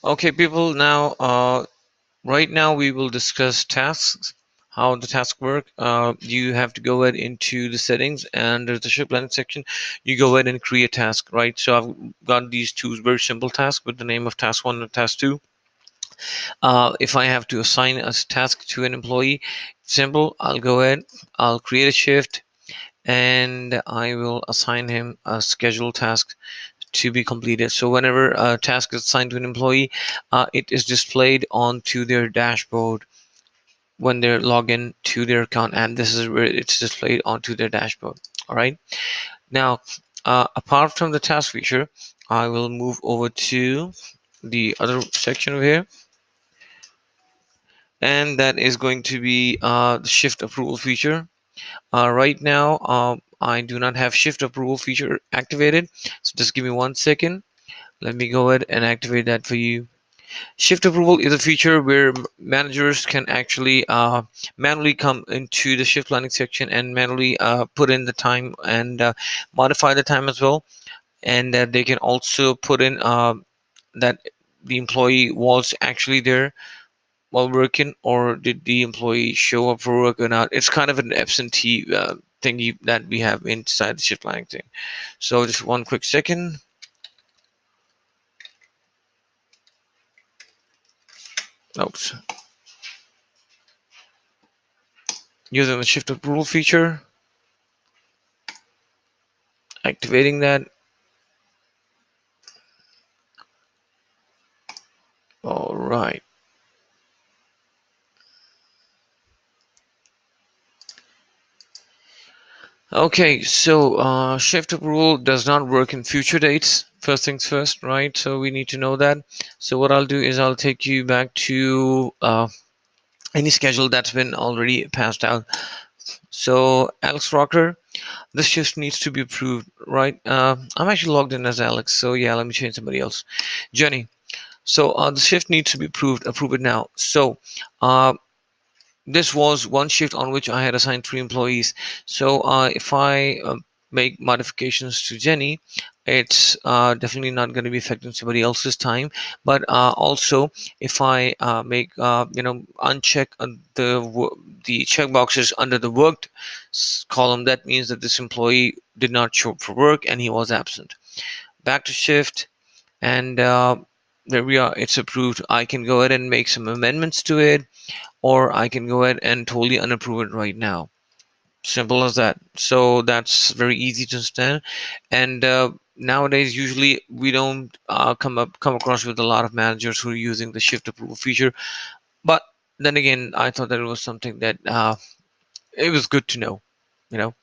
Okay, people. Now, right now we will discuss tasks, how the tasks work. You have to go ahead into the settings, and there's the shift planning section. You go ahead and create task, right? So I've got these two very simple tasks with the name of task one and task two. If I have to assign a task to an employee, simple. I'll go ahead. I'll create a shift, and I will assign him a scheduled task to be completed. So whenever a task is assigned to an employee, it is displayed onto their dashboard when they're logged in to their account, and this is where it's displayed onto their dashboard. All right. Now, apart from the task feature, I will move over to the other section over here, and that is going to be the shift approval feature. Right now, I do not have shift approval feature activated, so just give me 1 second. Let me go ahead and activate that for you. Shift approval is a feature where managers can actually manually come into the shift planning section and manually put in the time and modify the time as well. And they can also put in that the employee was actually there while working, or did the employee show up for work or not. It's kind of an absentee thingy that we have inside the shift planning thing. So just one quick second. Oops. Using the shift approval feature, activating that. All right. Okay, so shift approval does not work in future dates. First things first, right? So we need to know that. So what I'll do is I'll take you back to any schedule that's been already passed out. So Alex Rocker, this shift needs to be approved, right? I'm actually logged in as Alex, so yeah, let me change somebody else. Jenny. So the shift needs to be approved. Approve it now. So uh, this was one shift on which I had assigned 3 employees. So if I make modifications to Jenny, it's definitely not going to be affecting somebody else's time. But also, if I make uncheck the checkboxes under the worked column, that means that this employee did not show up for work and he was absent. Back to shift, and there we are. It's approved. I can go ahead and make some amendments to it, or I can go ahead and totally unapprove it right now. Simple as that. So that's very easy to understand. And nowadays, usually we don't come across with a lot of managers who are using the shift approval feature. But then again, I thought that it was something that it was good to know, you know.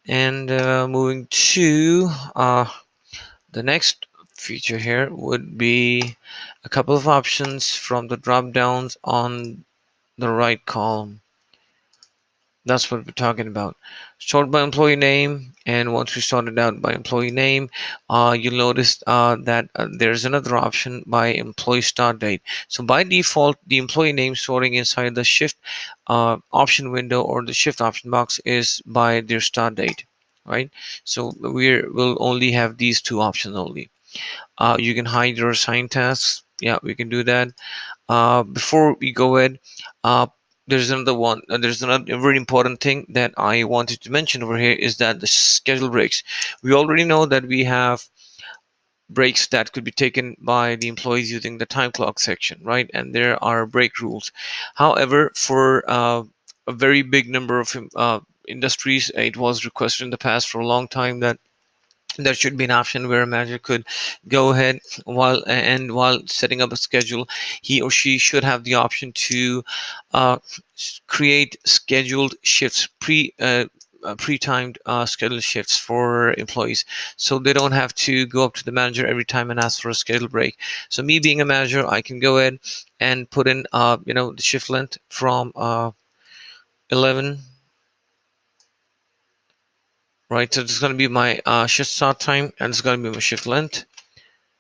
And moving to the next feature here would be a couple of options from the drop downs on the right column. That's what we're talking about. Sort by employee name, and once we sort it out by employee name, you'll notice that there's another option by employee start date. So by default, the employee name sorting inside the shift option window or the shift option box is by their start date, right? So we'll only have these two options only. You can hide your assigned tasks. Yeah, we can do that. Before we go ahead, uh, there's another one. There's another very important thing that I wanted to mention over here is that the schedule breaks. We already know that we have breaks that could be taken by the employees using the time clock section, right? And there are break rules. However, for a very big number of industries, it was requested in the past for a long time that there should be an option where a manager could go ahead while setting up a schedule, he or she should have the option to uh, create scheduled shifts, pre-timed scheduled shifts for employees, so they don't have to go up to the manager every time and ask for a schedule break. So me being a manager, I can go ahead and put in the shift length from 11. Right, so this is going to be my shift start time, and it's going to be my shift length.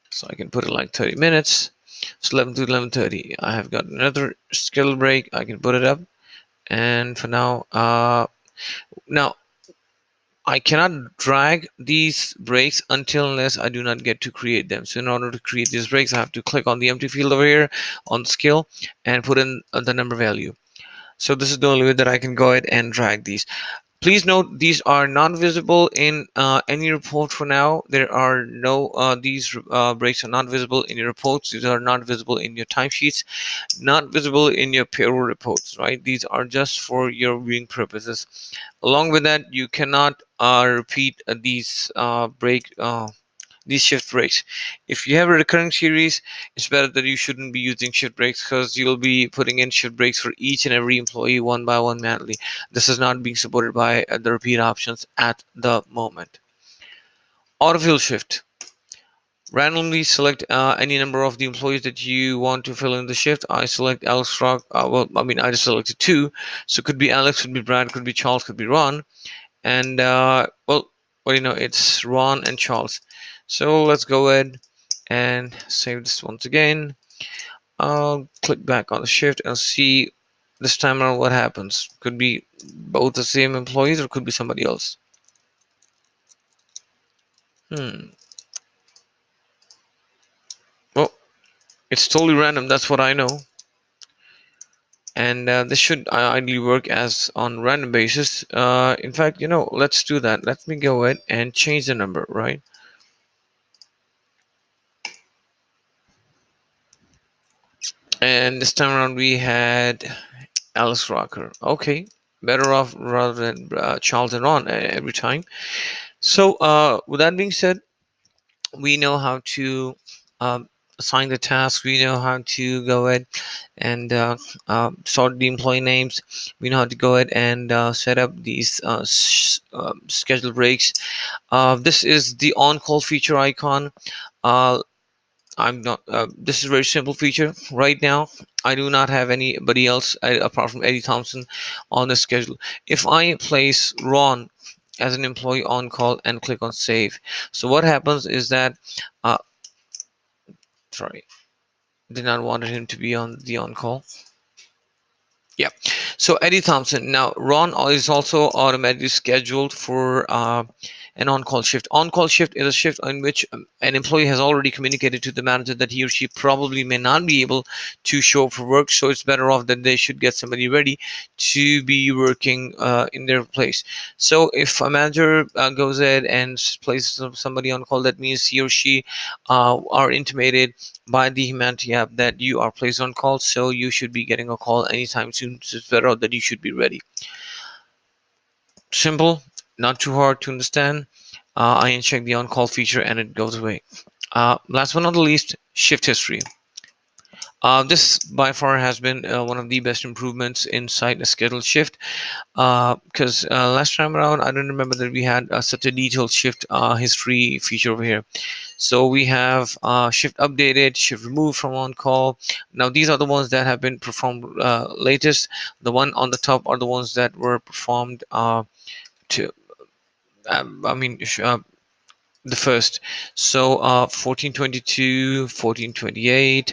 So I can put it like 30 minutes. It's 11 to 11:30. I have got another skill break. I can put it up. And for now, I cannot drag these breaks until unless I do not get to create them. So in order to create these breaks, I have to click on the empty field over here on the scale and put in the number value. So this is the only way that I can go ahead and drag these. Please note these are not visible in any report for now. There are no, these breaks are not visible in your reports. These are not visible in your timesheets, not visible in your payroll reports, right? These are just for your viewing purposes. Along with that, you cannot repeat these shift breaks. If you have a recurring series, it's better that you shouldn't be using shift breaks because you'll be putting in shift breaks for each and every employee one by one manually. This is not being supported by the repeat options at the moment. Autofill shift. Randomly select any number of the employees that you want to fill in the shift. I select Alex Rock. Well, I mean, I just selected two. So it could be Alex, could be Brad, could be Charles, could be Ron. And it's Ron and Charles. So let's go ahead and save this once again. I'll click back on the shift and see this time around what happens. Could be both the same employees or could be somebody else. Hmm. Well, it's totally random. That's what I know. And this should ideally work as on random basis. In fact, let's do that. Let me go ahead and change the number, right? And this time around we had Alice Rocker. Okay, better off rather than Charles and Ron every time. So with that being said, we know how to assign the task. We know how to go ahead and sort the employee names. We know how to go ahead and set up these schedule breaks. This is the on-call feature icon. Uh, I'm not. This is a very simple feature. Right now, I do not have anybody else apart from Eddie Thompson on the schedule. If I place Ron as an employee on call and click on save, so what happens is that, uh, sorry, did not want him to be on the on call. Yeah. So Eddie Thompson. Now Ron is also automatically scheduled for an on-call shift. On-call shift is a shift in which an employee has already communicated to the manager that he or she probably may not be able to show up for work. So it's better off that they should get somebody ready to be working in their place. So if a manager goes ahead and places somebody on call, that means he or she are intimated by the Humanity app that you are placed on call, so you should be getting a call anytime soon. So it's better that you should be ready. Simple, not too hard to understand. I uncheck the on-call feature and it goes away. Last but not the least, shift history. This by far has been one of the best improvements inside a scheduled shift, because last time around I don't remember that we had such a detailed shift history feature over here. So we have shift updated, shift removed from on call. Now these are the ones that have been performed latest. The one on the top are the ones that were performed to I mean the first. So 1422, 1428,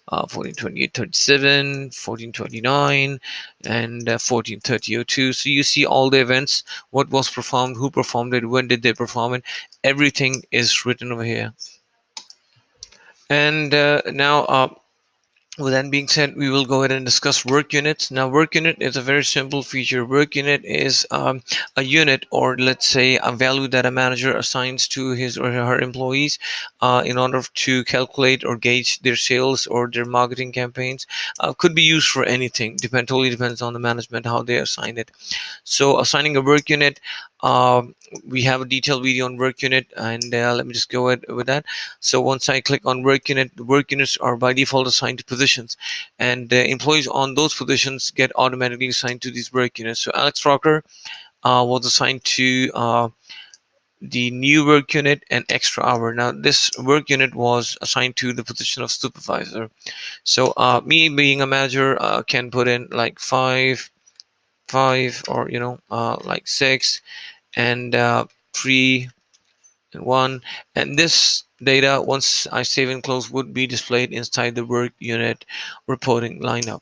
1428 37, 1429, and 143002. So you see all the events, what was performed, who performed it, when did they perform it. Everything is written over here. And now, with that being said, we will go ahead and discuss work units. Now, work unit is a very simple feature. Work unit is a unit, or let's say a value that a manager assigns to his or her employees in order to calculate or gauge their sales or their marketing campaigns. Could be used for anything. Totally depends on the management how they assign it. So assigning a work unit, we have a detailed video on work unit, and let me just go ahead with that. So once I click on work unit, the work units are by default assigned to positions, and the employees on those positions get automatically assigned to these work units. So Alex Rocker was assigned to the new work unit and extra hour. Now this work unit was assigned to the position of supervisor. So me being a manager can put in like five, or like six, and 3 and 1, and this data, once I save and close, would be displayed inside the work unit reporting lineup.